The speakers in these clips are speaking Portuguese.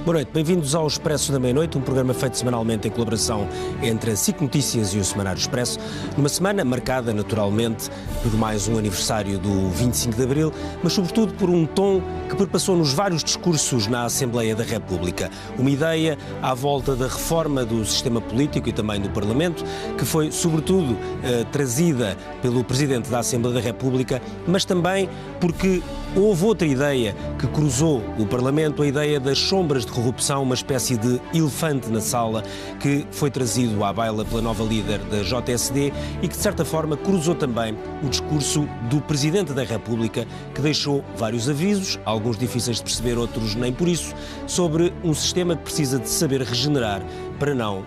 Boa noite, bem-vindos ao Expresso da Meia-Noite, um programa feito semanalmente em colaboração entre a SIC Notícias e o Semanário Expresso, numa semana marcada naturalmente por mais um aniversário do 25 de Abril, mas sobretudo por um tom que perpassou nos vários discursos na Assembleia da República. Uma ideia à volta da reforma do sistema político e também do Parlamento, que foi sobretudo trazida pelo Presidente da Assembleia da República, mas também porque houve outra ideia que cruzou o Parlamento, a ideia das sombras de corrupção, uma espécie de elefante na sala que foi trazido à baila pela nova líder da JSD e que, de certa forma, cruzou também o discurso do Presidente da República, que deixou vários avisos, alguns difíceis de perceber, outros nem por isso, sobre um sistema que precisa de saber regenerar para não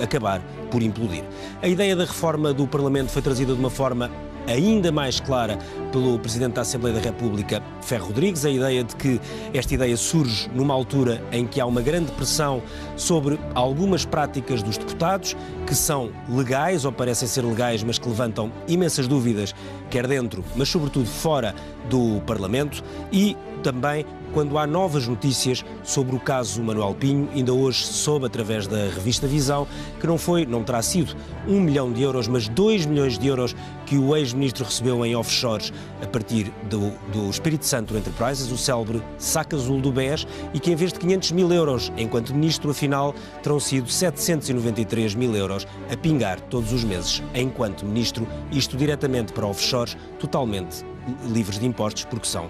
acabar por implodir. A ideia da reforma do Parlamento foi trazida de uma forma ainda mais clara pelo Presidente da Assembleia da República, Ferro Rodrigues, a ideia de que esta ideia surge numa altura em que há uma grande pressão sobre algumas práticas dos deputados, que são legais ou parecem ser legais, mas que levantam imensas dúvidas, quer dentro, mas sobretudo fora do Parlamento, e também quando há novas notícias sobre o caso Manuel Pinho. Ainda hoje soube, através da revista Visão, que não terá sido 1 milhão de euros, mas 2 milhões de euros que o ex-ministro recebeu em offshores a partir do Espírito Santo Enterprises, o célebre saco azul do BES, e que em vez de 500 mil euros enquanto ministro, afinal, terão sido 793 mil euros a pingar todos os meses enquanto ministro, isto diretamente para offshores, totalmente livres de impostos, porque são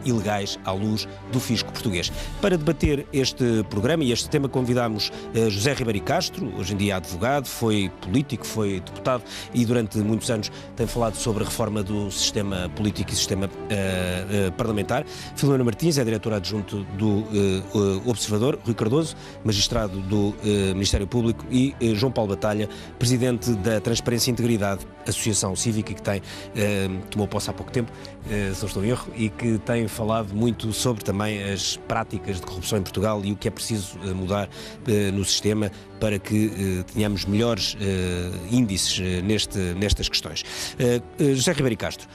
ilegais à luz do fisco português. Para debater este programa e este tema convidámos José Ribeiro Castro, hoje em dia advogado, foi político, foi deputado e durante muitos anos tem falado sobre a reforma do sistema político e sistema parlamentar. Filomena Martins é diretor adjunto do Observador, Rui Cardoso, magistrado do Ministério Público, e João Paulo Batalha, presidente da Transparência e Integridade, associação cívica que tomou posse há pouco tempo, se não estou em erro, e que tem falado muito sobre também as práticas de corrupção em Portugal e o que é preciso mudar no sistema para que tenhamos melhores índices nestas questões. José Ribeiro Castro,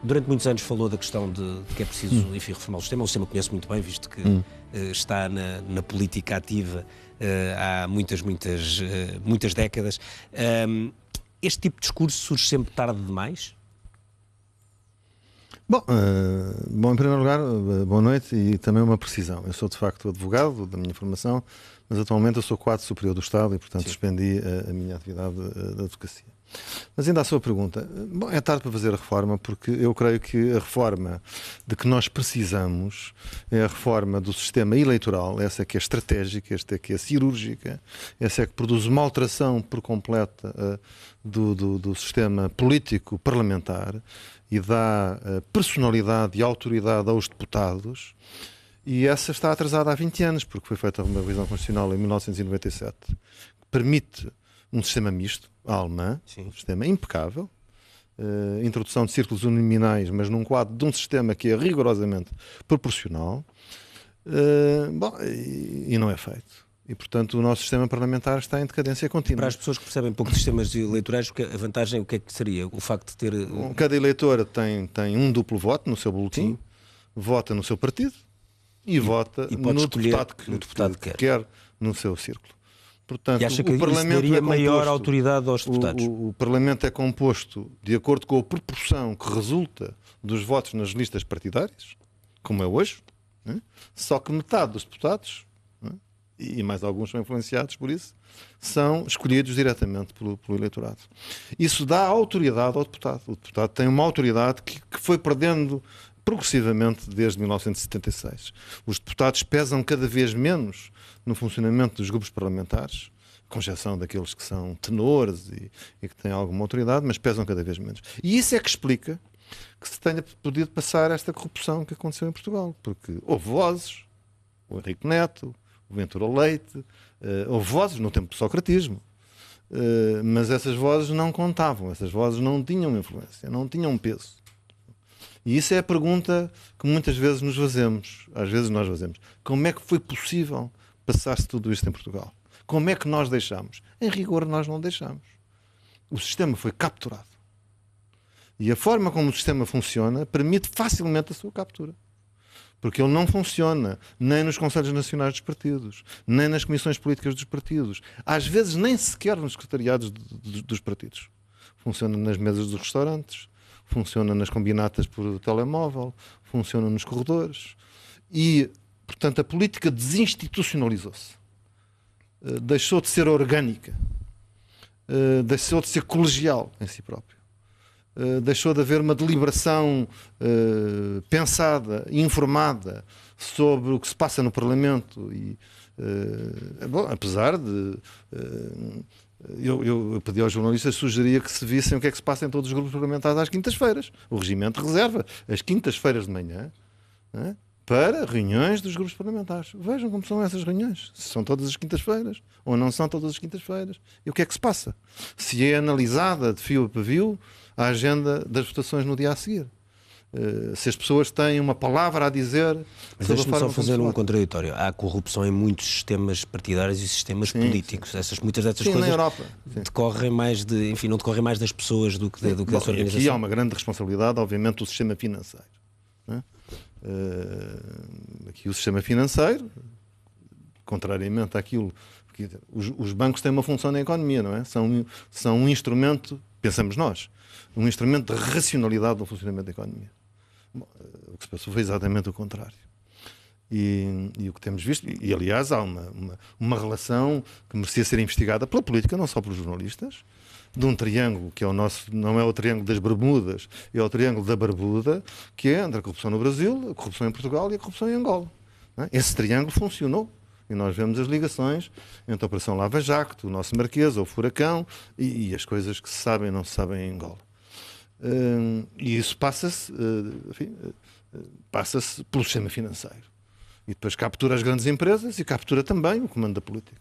durante muitos anos falou da questão de que é preciso, enfim, reformar o sistema que conhece muito bem, visto que está na política ativa há muitas décadas. Este tipo de discurso surge sempre tarde demais? Bom, em primeiro lugar, boa noite e também uma precisão. Eu sou de facto advogado da minha formação, mas atualmente eu sou quadro superior do Estado e, portanto, suspendi a minha atividade da advocacia. Mas ainda à sua pergunta, bom, é tarde para fazer a reforma, porque eu creio que a reforma de que nós precisamos é a reforma do sistema eleitoral, essa é que é estratégica, esta é que é cirúrgica, essa é que produz uma alteração por completa do sistema político parlamentar e dá personalidade e autoridade aos deputados, e essa está atrasada há 20 anos, porque foi feita uma revisão constitucional em 1997, que permite um sistema misto, a alemã, um sistema impecável, introdução de círculos uninominais, mas num quadro de um sistema que é rigorosamente proporcional, e não é feito. E, portanto, o nosso sistema parlamentar está em decadência contínua. Para as pessoas que percebem pouco de sistemas eleitorais, a vantagem, o que é que seria? O facto de ter... Cada eleitor tem um duplo voto no seu boletim, vota no seu partido e vota no deputado que quer no seu círculo. Portanto, e acha que isso daria maior autoridade aos deputados? O Parlamento é composto de acordo com a proporção que resulta dos votos nas listas partidárias, como é hoje, né? Só que metade dos deputados, né? E mais alguns são influenciados por isso, são escolhidos diretamente pelo eleitorado. Isso dá autoridade ao deputado. O deputado tem uma autoridade que foi perdendo progressivamente desde 1976. Os deputados pesam cada vez menos no funcionamento dos grupos parlamentares, com exceção daqueles que são tenores e que têm alguma autoridade, mas pesam cada vez menos. E isso é que explica que se tenha podido passar esta corrupção que aconteceu em Portugal, porque houve vozes, o Henrique Neto, o Ventura Leite, houve vozes no tempo do socratismo, mas essas vozes não contavam, essas vozes não tinham influência, não tinham peso. E isso é a pergunta que muitas vezes nos fazemos, às vezes nós fazemos. Como é que foi possível passar-se tudo isto em Portugal? Como é que nós deixamos? Em rigor, nós não deixamos. O sistema foi capturado. E a forma como o sistema funciona permite facilmente a sua captura. Porque ele não funciona nem nos Conselhos Nacionais dos partidos, nem nas comissões políticas dos partidos. Às vezes nem sequer nos secretariados dos partidos. Funciona nas mesas dos restaurantes, funciona nas combinatas por telemóvel, funciona nos corredores. E, portanto, a política desinstitucionalizou-se. Deixou de ser orgânica. Deixou de ser colegial em si próprio. Deixou de haver uma deliberação pensada, informada sobre o que se passa no Parlamento. E, bom, apesar de... Eu pedi aos jornalistas, sugeria que se vissem o que é que se passa em todos os grupos parlamentares às quintas-feiras. O regimento reserva as quintas-feiras de manhã, né, para reuniões dos grupos parlamentares. Vejam como são essas reuniões. Se são todas as quintas-feiras ou não são todas as quintas-feiras. E o que é que se passa? Se é analisada de fio a pavio a agenda das votações no dia a seguir. Se as pessoas têm uma palavra a dizer... Mas deixe-me só fazer um contraditório. Há corrupção em muitos sistemas partidários e sistemas políticos. Muitas dessas coisas na Europa, decorrem mais não decorrem mais das pessoas do que dessa organização. Aqui há uma grande responsabilidade, obviamente, do sistema financeiro. Não é? Aqui o sistema financeiro, contrariamente àquilo... Porque os bancos têm uma função na economia, não é? São um instrumento, pensamos nós, um instrumento de racionalidade do funcionamento da economia. Bom, o que se passou foi exatamente o contrário. E o que temos visto, e aliás há uma relação que merecia ser investigada pela política, não só pelos jornalistas, de um triângulo que é o nosso, não é o triângulo das Bermudas, é o triângulo da Barbuda, que é entre a corrupção no Brasil, a corrupção em Portugal e a corrupção em Angola. Não é? Esse triângulo funcionou. E nós vemos as ligações entre a Operação Lava Jato, o nosso Marquês, o Furacão e as coisas que se sabem e não se sabem em Angola. E isso passa-se pelo sistema financeiro. E depois captura as grandes empresas e captura também o comando da política.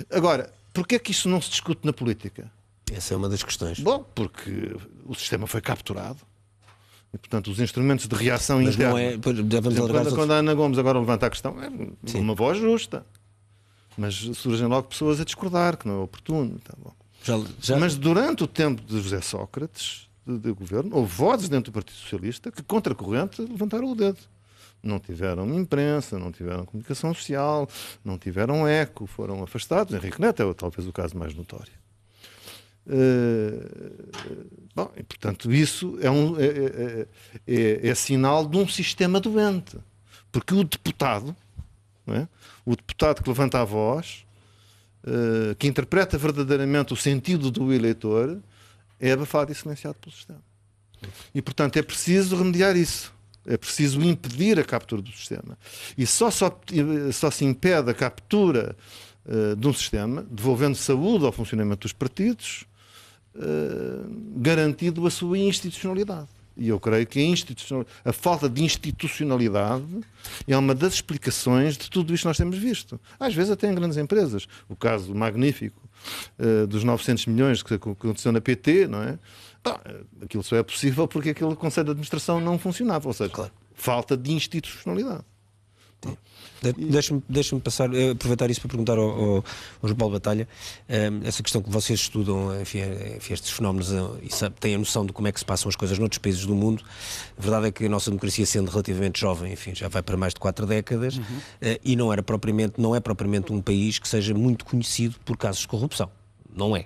Agora, porquê é que isso não se discute na política? Essa é uma das questões. Bom, porque o sistema foi capturado. E, portanto, os instrumentos de reação interna... Não é, quando a Ana Gomes agora levanta a questão, é uma voz justa. Mas surgem logo pessoas a discordar, que não é oportuno. Tá bom. Mas durante o tempo de José Sócrates, de governo, houve vozes dentro do Partido Socialista que, contra a corrente, levantaram o dedo. Não tiveram imprensa, não tiveram comunicação social, não tiveram eco, foram afastados. Henrique Neto é talvez o caso mais notório. Bom, e, portanto, isso é sinal de um sistema doente. Porque o deputado, não é? O deputado que levanta a voz, que interpreta verdadeiramente o sentido do eleitor, é abafado e silenciado pelo sistema. E, portanto, é preciso remediar isso. É preciso impedir a captura do sistema. E só se impede a captura de um sistema, devolvendo saúde ao funcionamento dos partidos, garantido a sua institucionalidade. E eu creio que a falta de institucionalidade é uma das explicações de tudo isto que nós temos visto. Às vezes até em grandes empresas. O caso magnífico dos 900 milhões que aconteceu na PT, não é? Aquilo só é possível porque aquele Conselho de Administração não funcionava. Ou seja, claro, falta de institucionalidade. Deixa-me aproveitar isso para perguntar ao João Paulo Batalha, essa questão que vocês estudam, enfim, estes fenómenos, e têm a noção de como é que se passam as coisas noutros países do mundo. A verdade é que a nossa democracia, sendo relativamente jovem, enfim, já vai para mais de 4 décadas, e não é propriamente um país que seja muito conhecido por casos de corrupção. Não é.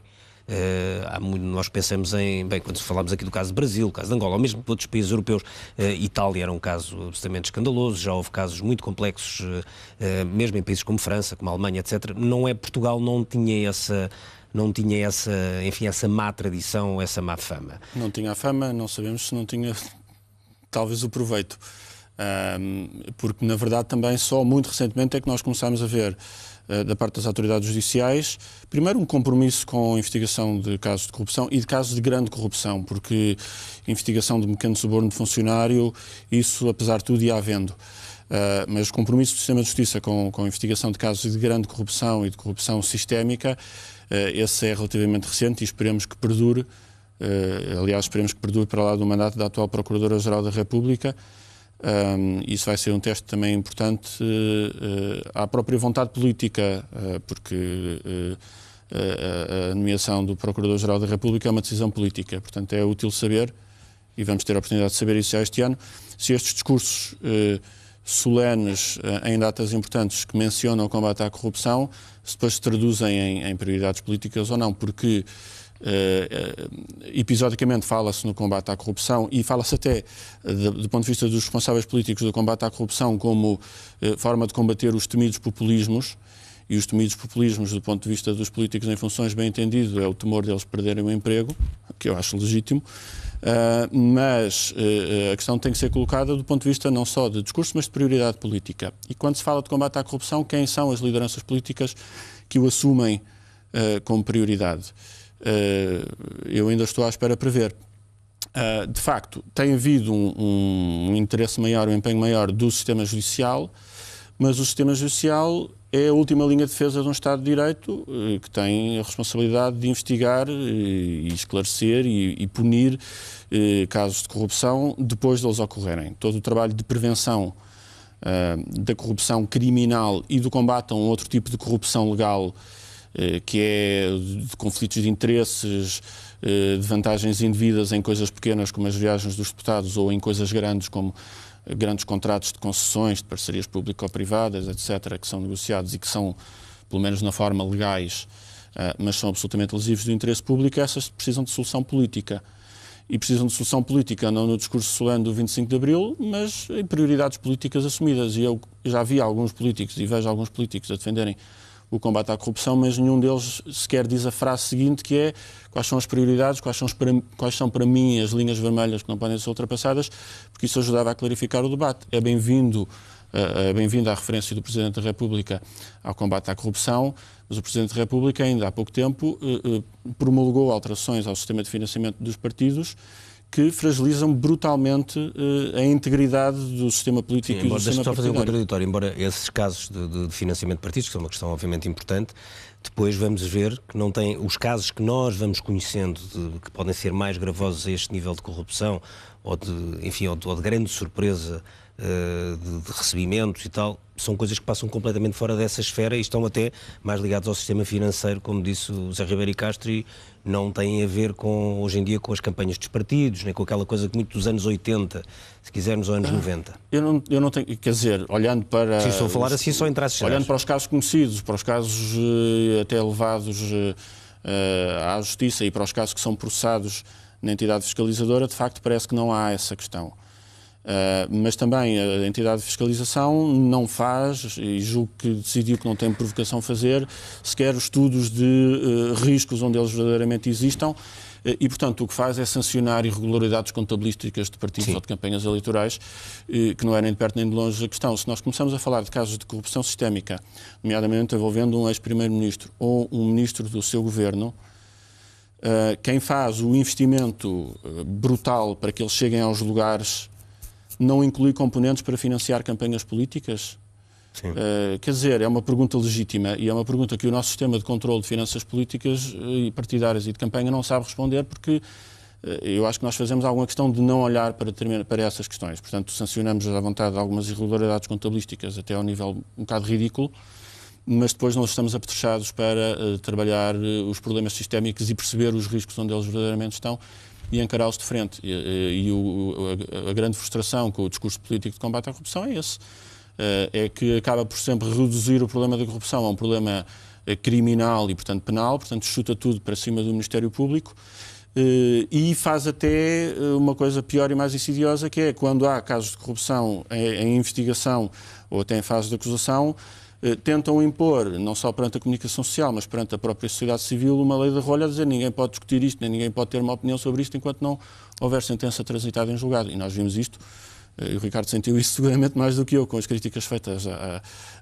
Nós pensamos quando falamos aqui do caso do Brasil, o caso de Angola, ou mesmo de outros países europeus, Itália era um caso absolutamente escandaloso, já houve casos muito complexos, mesmo em países como França, como a Alemanha, etc. Portugal não tinha essa, enfim, essa má tradição, essa má fama. Não tinha a fama, não sabemos se não tinha talvez o proveito. Porque, na verdade, também só muito recentemente é que nós começámos a ver da parte das autoridades judiciais, primeiro um compromisso com a investigação de casos de corrupção e de casos de grande corrupção, porque investigação de pequeno suborno de funcionário, isso apesar de tudo ia havendo. Mas o compromisso do sistema de justiça com a investigação de casos de grande corrupção e de corrupção sistémica, esse é relativamente recente e esperemos que perdure, aliás, esperemos que perdure para lá do mandato da atual Procuradora-Geral da República. Isso vai ser um teste também importante à própria vontade política, porque a nomeação do Procurador-Geral da República é uma decisão política. Portanto, é útil saber e vamos ter a oportunidade de saber isso já este ano, se estes discursos solenes em datas importantes que mencionam o combate à corrupção, se depois se traduzem em prioridades políticas ou não, porque episodicamente fala-se no combate à corrupção e fala-se até, do ponto de vista dos responsáveis políticos, do combate à corrupção como forma de combater os temidos populismos, e os temidos populismos, do ponto de vista dos políticos em funções, bem entendido, é o temor deles perderem o emprego, que eu acho legítimo, mas a questão tem que ser colocada do ponto de vista não só de discurso, mas de prioridade política. E quando se fala de combate à corrupção, quem são as lideranças políticas que o assumem como prioridade? Eu ainda estou à espera para ver. De facto, tem havido um interesse maior, um empenho maior do sistema judicial, mas o sistema judicial é a última linha de defesa de um Estado de Direito que tem a responsabilidade de investigar e esclarecer e punir casos de corrupção depois deles ocorrerem. Todo o trabalho de prevenção da corrupção criminal e do combate a um outro tipo de corrupção legal, que é de conflitos de interesses, de vantagens indevidas em coisas pequenas como as viagens dos deputados ou em coisas grandes como grandes contratos de concessões, de parcerias público-privadas, etc., que são negociados e que são, pelo menos na forma, legais, mas são absolutamente lesivos do interesse público, essas precisam de solução política. E precisam de solução política não no discurso solene do 25 de Abril, mas em prioridades políticas assumidas. E eu já vi alguns políticos, e vejo alguns políticos a defenderem o combate à corrupção, mas nenhum deles sequer diz a frase seguinte, que é: quais são as prioridades, quais são para mim as linhas vermelhas que não podem ser ultrapassadas, porque isso ajudava a clarificar o debate. É bem-vindo a referência do Presidente da República ao combate à corrupção, mas o Presidente da República ainda há pouco tempo promulgou alterações ao sistema de financiamento dos partidos que fragilizam brutalmente a integridade do sistema político. Sim, e do sistema deixa-me só fazer um partidário. contraditório. Embora esses casos de financiamento de partidos, que são uma questão obviamente importante, depois vamos ver que não tem os casos que nós vamos conhecendo, que podem ser mais gravosos a este nível de corrupção ou de grande surpresa de recebimentos e tal, são coisas que passam completamente fora dessa esfera e estão até mais ligados ao sistema financeiro, como disse o Zé Ribeiro e Castro, e não têm a ver hoje em dia com as campanhas dos partidos, nem com aquela coisa que muito dos anos 80, se quisermos, ou anos 90. Eu não tenho, quer dizer, olhando para... Sim, estou a falar assim só em traços gerais. Olhando para os casos conhecidos, para os casos até levados à justiça e para os casos que são processados na entidade fiscalizadora, de facto parece que não há essa questão. Mas também a entidade de fiscalização não faz, e julgo que decidiu que não tem provocação fazer, sequer estudos de riscos onde eles verdadeiramente existam, e portanto o que faz é sancionar irregularidades contabilísticas de partidos Sim. ou de campanhas eleitorais, que não é nem de perto nem de longe a questão. Se nós começamos a falar de casos de corrupção sistémica, nomeadamente envolvendo um ex-primeiro-ministro ou um ministro do seu governo, quem faz o investimento brutal para que eles cheguem aos lugares não inclui componentes para financiar campanhas políticas? Quer dizer, é uma pergunta legítima e é uma pergunta que o nosso sistema de controle de finanças políticas e partidárias e de campanha não sabe responder, porque eu acho que nós fazemos alguma questão de não olhar para essas questões. Portanto, sancionamos à vontade algumas irregularidades contabilísticas até ao nível um bocado ridículo, mas depois não estamos apetrechados para trabalhar os problemas sistémicos e perceber os riscos onde eles verdadeiramente estão e encará-los de frente. A grande frustração com o discurso político de combate à corrupção é esse. É que acaba por sempre reduzir o problema da corrupção a um problema criminal e, portanto, penal, portanto, chuta tudo para cima do Ministério Público e faz até uma coisa pior e mais insidiosa, que é quando há casos de corrupção em investigação ou até em fase de acusação, tentam impor, não só perante a comunicação social, mas perante a própria sociedade civil, uma lei da rolha a dizer ninguém pode discutir isto, nem ninguém pode ter uma opinião sobre isto enquanto não houver sentença transitada em julgado. E nós vimos isto, e o Ricardo sentiu isso seguramente mais do que eu, com as críticas feitas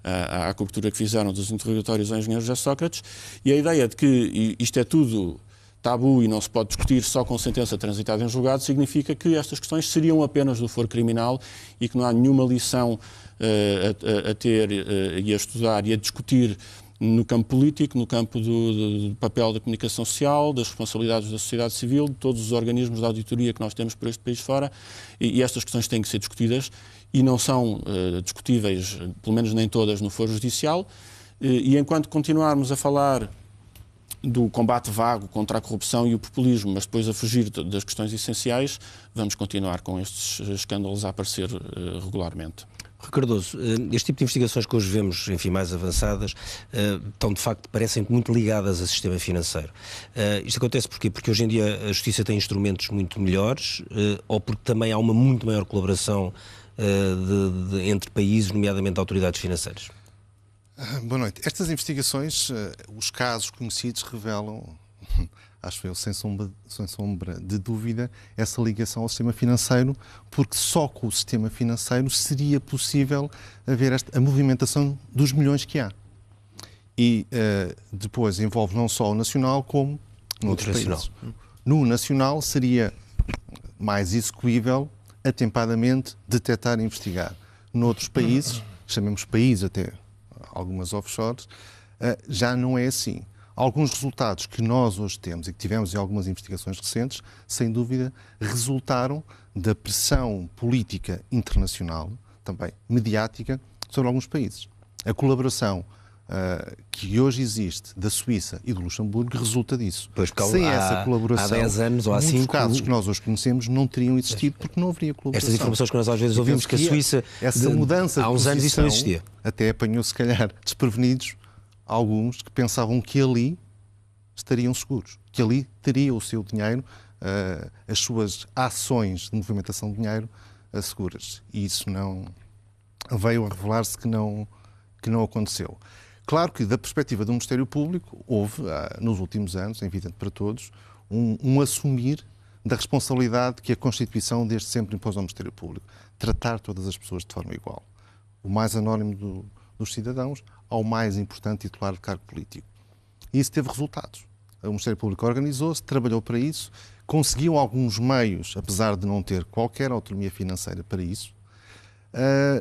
à cobertura que fizeram dos interrogatórios ao engenheiro José Sócrates, e a ideia de que isto é tudo tabu e não se pode discutir só com sentença transitada em julgado, significa que estas questões seriam apenas do foro criminal e que não há nenhuma lição a ter e a estudar e a discutir no campo político, no campo do papel da comunicação social, das responsabilidades da sociedade civil, de todos os organismos de auditoria que nós temos por este país fora, e estas questões têm que ser discutidas e não são discutíveis, pelo menos nem todas, no foro judicial, e enquanto continuarmos a falar do combate vago contra a corrupção e o populismo, mas depois a fugir das questões essenciais, vamos continuar com estes escândalos a aparecer regularmente. Rui Cardoso, este tipo de investigações que hoje vemos, enfim, mais avançadas, estão de facto, parecem muito ligadas ao sistema financeiro. Isto acontece porquê? Porque hoje em dia a Justiça tem instrumentos muito melhores, ou porque também há uma muito maior colaboração entre países, nomeadamente autoridades financeiras? Boa noite. Estas investigações, os casos conhecidos revelam, acho eu, sem sombra de dúvida, essa ligação ao sistema financeiro, porque só com o sistema financeiro seria possível haver a movimentação dos milhões que há. E depois envolve não só o nacional, como noutros países. No nacional seria mais execuível, atempadamente, detectar e investigar. Noutros países, chamemos países até algumas offshores, já não é assim. Alguns resultados que nós hoje temos e que tivemos em algumas investigações recentes, sem dúvida, resultaram da pressão política internacional, também mediática, sobre alguns países. A colaboração que hoje existe da Suíça e do Luxemburgo resulta disso. Pois, sem essa colaboração, há 10 anos ou há 5... muitos casos que nós hoje conhecemos não teriam existido porque não haveria colaboração. Estas informações que nós às vezes ouvimos que a Suíça... Essa mudança há uns anos isso não existia. Até apanhou, se calhar, desprevenidos alguns que pensavam que ali estariam seguros, que ali teria o seu dinheiro, as suas ações de movimentação de dinheiro seguras. E isso não veio a revelar-se que não aconteceu. Claro que, da perspectiva do Ministério Público, houve, nos últimos anos, é evidente para todos, um assumir da responsabilidade que a Constituição desde sempre impôs ao Ministério Público. Tratar todas as pessoas de forma igual. O mais anónimo dos cidadãos ao mais importante titular de cargo político. E isso teve resultados. O Ministério Público organizou-se, trabalhou para isso, conseguiu alguns meios, apesar de não ter qualquer autonomia financeira para isso.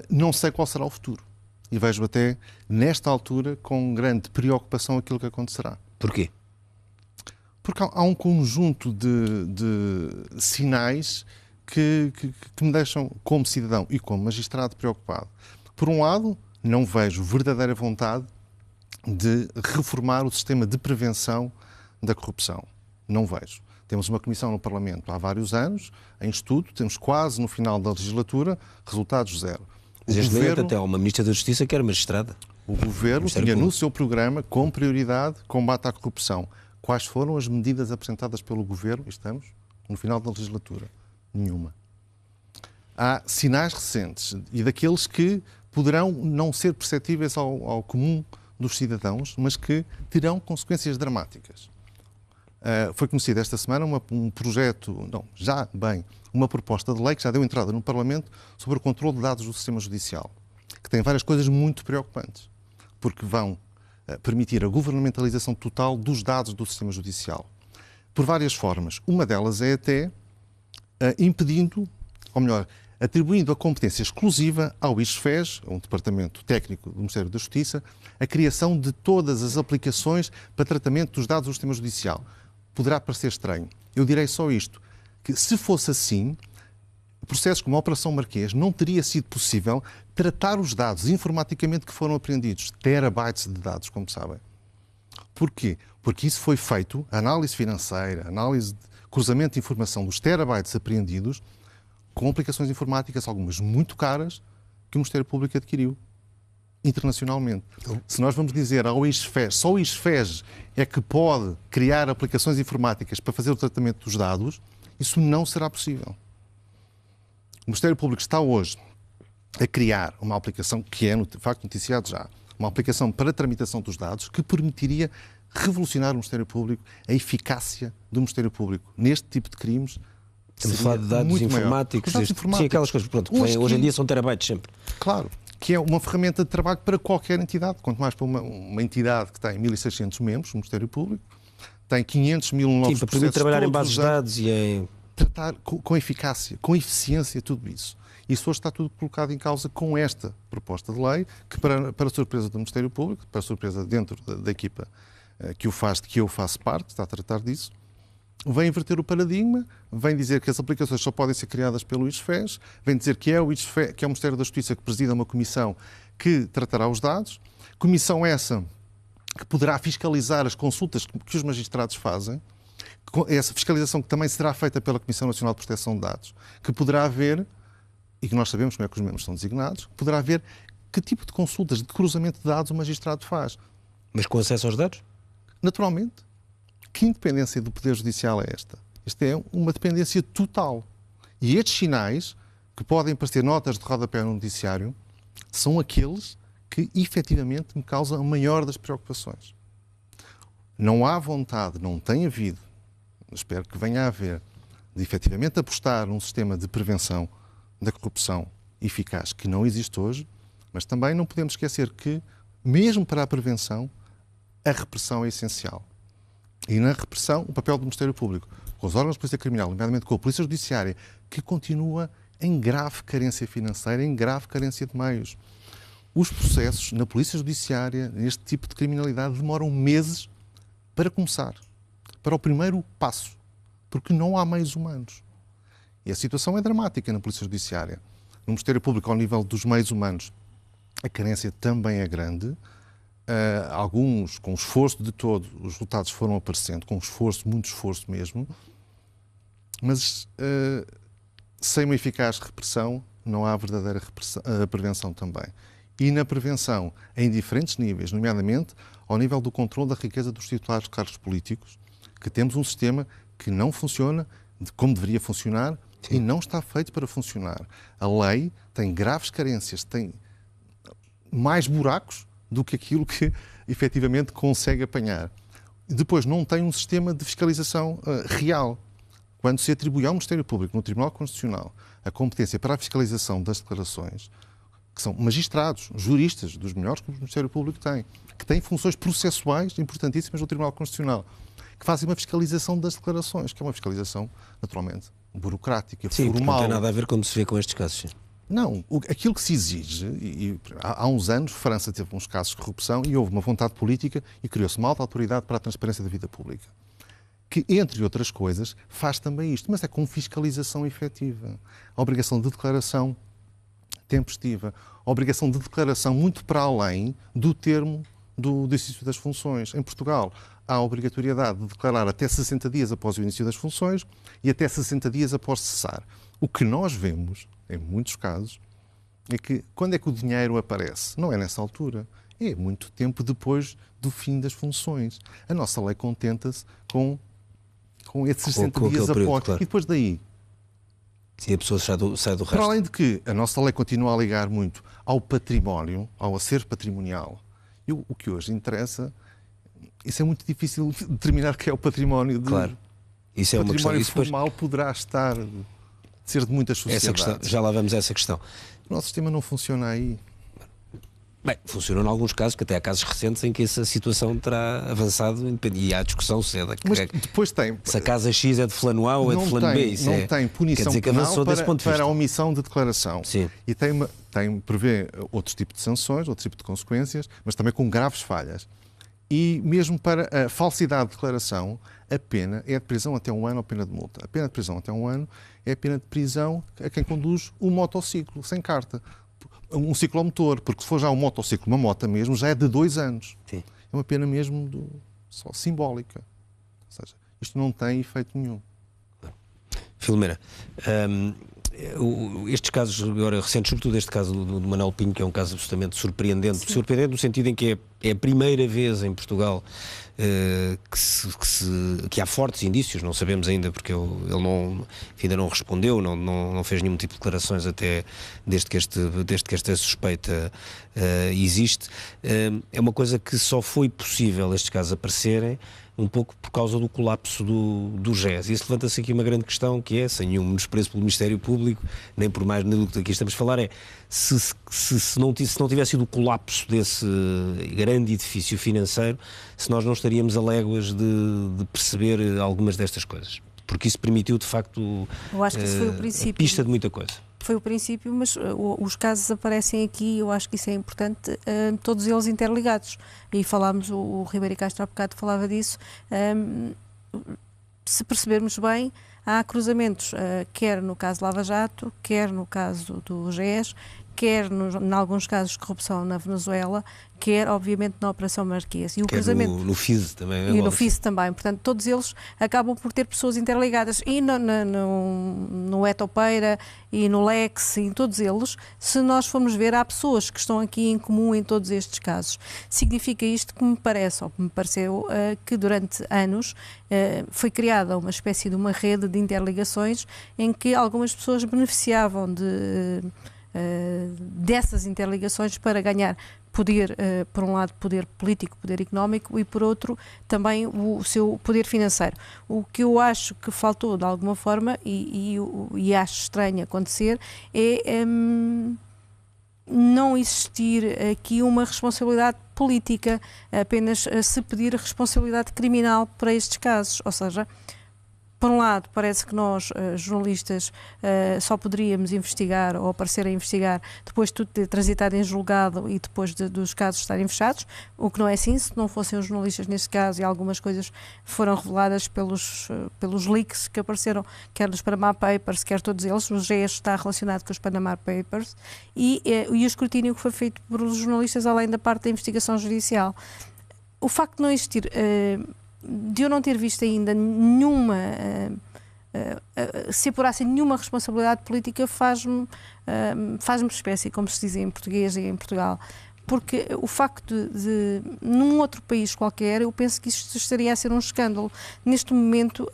Não sei qual será o futuro. E vejo até, nesta altura, com grande preocupação aquilo que acontecerá. Porquê? Porque há um conjunto de sinais que me deixam, como cidadão e como magistrado, preocupado. Por um lado, não vejo verdadeira vontade de reformar o sistema de prevenção da corrupção. Não vejo. Temos uma comissão no Parlamento há vários anos, em estudo, temos quase no final da legislatura, resultados zero. Neste momento até há uma Ministra da Justiça que era magistrada. O Governo tinha no seu programa, com prioridade, combate à corrupção. Quais foram as medidas apresentadas pelo Governo? Estamos no final da legislatura. Nenhuma. Há sinais recentes e daqueles que poderão não ser perceptíveis ao comum dos cidadãos, mas que terão consequências dramáticas. Foi conhecido esta semana uma proposta de lei que já deu entrada no Parlamento sobre o controle de dados do sistema judicial, que tem várias coisas muito preocupantes, porque vão permitir a governamentalização total dos dados do sistema judicial, por várias formas. Uma delas é até impedindo, ou melhor, atribuindo a competência exclusiva ao ISFES, um departamento técnico do Ministério da Justiça, a criação de todas as aplicações para tratamento dos dados do sistema judicial. Poderá parecer estranho. Eu direi só isto, que se fosse assim, processos como a Operação Marquês não teria sido possível tratar os dados informaticamente que foram apreendidos, terabytes de dados, como sabem. Porquê? Porque isso foi feito, análise financeira, análise de cruzamento de informação dos terabytes apreendidos, com aplicações informáticas, algumas muito caras, que o Ministério Público adquiriu internacionalmente. Se nós vamos dizer ao ISFES, só o ISFES é que pode criar aplicações informáticas para fazer o tratamento dos dados, isso não será possível. O Ministério Público está hoje a criar uma aplicação, que é, de facto, noticiado já, uma aplicação para a tramitação dos dados que permitiria revolucionar o Ministério Público, a eficácia do Ministério Público neste tipo de crimes. Estamos a falar de dados informáticos, sim, aquelas coisas, pronto, que hoje em dia são terabytes sempre. Claro, que é uma ferramenta de trabalho para qualquer entidade, quanto mais para uma entidade que tem 1.600 membros, o Ministério Público, tem 500 mil novos processos. Para trabalhar em bases de dados e em... Tratar com eficácia, com eficiência, tudo isso. Isso hoje está tudo colocado em causa com esta proposta de lei, que para surpresa do Ministério Público, para surpresa dentro da equipa que eu faço parte, está a tratar disso, vem inverter o paradigma, vem dizer que as aplicações só podem ser criadas pelo ISFES, vem dizer que é o ISFES, que é o Ministério da Justiça que presida uma comissão que tratará os dados, comissão essa que poderá fiscalizar as consultas que os magistrados fazem, essa fiscalização que também será feita pela Comissão Nacional de Proteção de Dados, que poderá haver, e que nós sabemos como é que os membros são designados, poderá haver que tipo de consultas, de cruzamento de dados o magistrado faz. Mas com acesso aos dados? Naturalmente. Que independência do Poder Judicial é esta? Esta é uma dependência total. E estes sinais, que podem parecer notas de rodapé no noticiário, são aqueles que efetivamente me causam a maior das preocupações. Não há vontade, não tem havido, espero que venha a haver, de efetivamente apostar num sistema de prevenção da corrupção eficaz que não existe hoje, mas também não podemos esquecer que, mesmo para a prevenção, a repressão é essencial. E na repressão, o papel do Ministério Público, com os órgãos de polícia criminal, nomeadamente com a Polícia Judiciária, que continua em grave carência financeira, em grave carência de meios. Os processos na Polícia Judiciária, neste tipo de criminalidade, demoram meses para começar, para o primeiro passo, porque não há meios humanos. E a situação é dramática na Polícia Judiciária. No Ministério Público, ao nível dos meios humanos, a carência também é grande. Alguns, com esforço de todo, os resultados foram aparecendo, com esforço, muito esforço mesmo, mas sem uma eficaz repressão não há verdadeira prevenção também. E na prevenção, em diferentes níveis, nomeadamente ao nível do controle da riqueza dos titulares de cargos políticos, que temos um sistema que não funciona como deveria funcionar. Sim. E não está feito para funcionar. A lei tem graves carências, tem mais buracos do que aquilo que efetivamente consegue apanhar. Depois, não tem um sistema de fiscalização real. Quando se atribui ao Ministério Público, no Tribunal Constitucional, a competência para a fiscalização das declarações, que são magistrados, juristas, dos melhores que o Ministério Público tem, que têm funções processuais importantíssimas no Tribunal Constitucional, que fazem uma fiscalização das declarações, que é uma fiscalização, naturalmente, burocrática, sim, formal. Não tem nada a ver como se vê com estes casos. Sim. Não, aquilo que se exige, e há uns anos, França teve uns casos de corrupção e houve uma vontade política e criou-se uma alta autoridade para a transparência da vida pública, que, entre outras coisas, faz também isto, mas é com fiscalização efetiva. A obrigação de declaração tempestiva, a obrigação de declaração muito para além do termo do exercício das funções. Em Portugal, há a obrigatoriedade de declarar até 60 dias após o início das funções e até 60 dias após cessar. O que nós vemos, em muitos casos, é que quando é que o dinheiro aparece? Não é nessa altura. É muito tempo depois do fim das funções. A nossa lei contenta-se com esses 60 dias após. Claro. E depois daí? Sim, a pessoa sai do resto. Para além de que a nossa lei continua a ligar muito ao património, ao acervo patrimonial, e o que hoje interessa, isso é muito difícil de determinar que é o património. Claro. Isso é uma questão. O património formal poderá ser de muitas sociedades. Essa questão, já lá vamos a essa questão. O nosso sistema não funciona aí. Bem, funcionou em alguns casos, que até há casos recentes em que essa situação terá avançado e há discussão se é da Mas depois tem. Se a casa X é de fulano A ou é de fulano B. Isso não tem punição penal para a omissão de declaração. Sim. E prevê outros tipos de sanções, outro tipo de consequências, mas também com graves falhas. E mesmo para a falsidade de declaração, a pena é de prisão até 1 ano ou pena de multa. A pena de prisão até 1 ano é a pena de prisão a quem conduz um motociclo sem carta. Um ciclomotor, porque se for já um motociclo, uma moto mesmo, já é de 2 anos. Sim. É uma pena mesmo só simbólica. Ou seja, isto não tem efeito nenhum. Filomena, estes casos agora recentes, sobretudo este caso do Manuel Pinho, que é um caso absolutamente surpreendente. Sim. Surpreendente no sentido em que é a primeira vez em Portugal que há fortes indícios, não sabemos ainda, porque ele ainda não respondeu, não fez nenhum tipo de declarações até desde que esta suspeita existe. É uma coisa que só foi possível estes casos aparecerem um pouco por causa do colapso do GES. E isso levanta-se aqui uma grande questão, que é, sem nenhum menosprezo pelo Ministério Público, nem por mais do que aqui estamos a falar, é se não tivesse sido o colapso desse grande edifício financeiro, se nós não estaríamos a léguas de perceber algumas destas coisas. Porque isso permitiu, de facto, eu acho que isso foi o princípio. A pista de muita coisa. Foi o princípio, mas os casos aparecem aqui, eu acho que isso é importante, todos eles interligados. E falámos, o Ribeiro Castro há bocado falava disso, se percebermos bem, há cruzamentos, quer no caso Lava Jato, quer no caso do GES, quer em alguns casos de corrupção na Venezuela, quer obviamente na Operação Marquês. E o cruzamento no FIS também. E no FIS também. Portanto, todos eles acabam por ter pessoas interligadas. E no Etopeira e no Lex, e em todos eles, se nós formos ver, há pessoas que estão aqui em comum em todos estes casos. Significa isto que me parece, ou que me pareceu, que durante anos foi criada uma espécie de uma rede de interligações em que algumas pessoas beneficiavam dessas interligações para ganhar poder, por um lado poder político, poder económico, e por outro também o seu poder financeiro. O que eu acho que faltou de alguma forma, e acho estranho acontecer, é não existir aqui uma responsabilidade política, apenas se pedir responsabilidade criminal para estes casos, ou seja, por um lado, parece que nós, jornalistas, só poderíamos investigar ou aparecer a investigar depois de tudo ter transitado em julgado e depois dos casos estarem fechados, o que não é assim. Se não fossem os jornalistas neste caso, e algumas coisas foram reveladas pelos leaks que apareceram, quer nos Panama Papers, quer todos eles, o GES está relacionado com os Panama Papers, e o escrutínio que foi feito por os jornalistas, além da parte da investigação judicial. O facto de não existir... de eu não ter visto ainda nenhuma se apurasse nenhuma responsabilidade política faz-me espécie, como se diz em português e em Portugal, porque o facto de num outro país qualquer, eu penso que isto estaria a ser um escândalo. Neste momento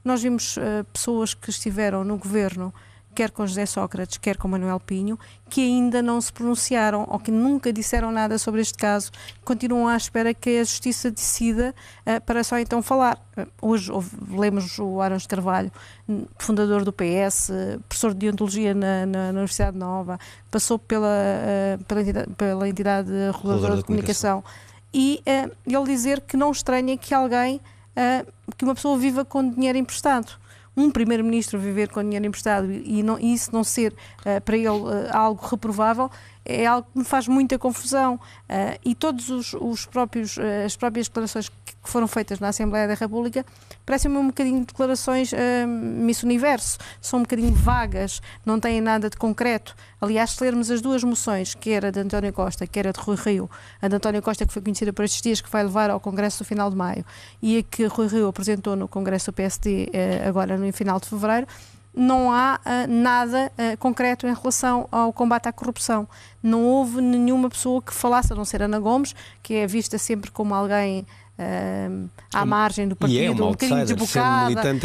nós vimos pessoas que estiveram no governo, quer com José Sócrates, quer com Manuel Pinho, que ainda não se pronunciaram ou que nunca disseram nada sobre este caso, continuam à espera que a Justiça decida para só então falar. Hoje lemos o Arons de Carvalho, fundador do PS, professor de Deontologia na Universidade Nova, passou pela entidade reguladora de comunicação, e ele dizer que não estranha que alguém, que uma pessoa viva com dinheiro emprestado. Um primeiro-ministro viver com dinheiro emprestado e isso não ser para ele algo reprovável, é algo que me faz muita confusão. E todos as próprias declarações que foram feitas na Assembleia da República parecem-me um bocadinho de declarações Miss Universo, são um bocadinho vagas, não têm nada de concreto. Aliás, se lermos as duas moções, que era de António Costa, que era de Rui Rio, a de António Costa, que foi conhecida por estes dias, que vai levar ao Congresso no final de maio, e a que Rui Rio apresentou no Congresso do PSD agora no final de fevereiro, não há nada concreto em relação ao combate à corrupção. Não houve nenhuma pessoa que falasse, a não ser Ana Gomes, que é vista sempre como alguém à margem do partido, um bocadinho desbocada,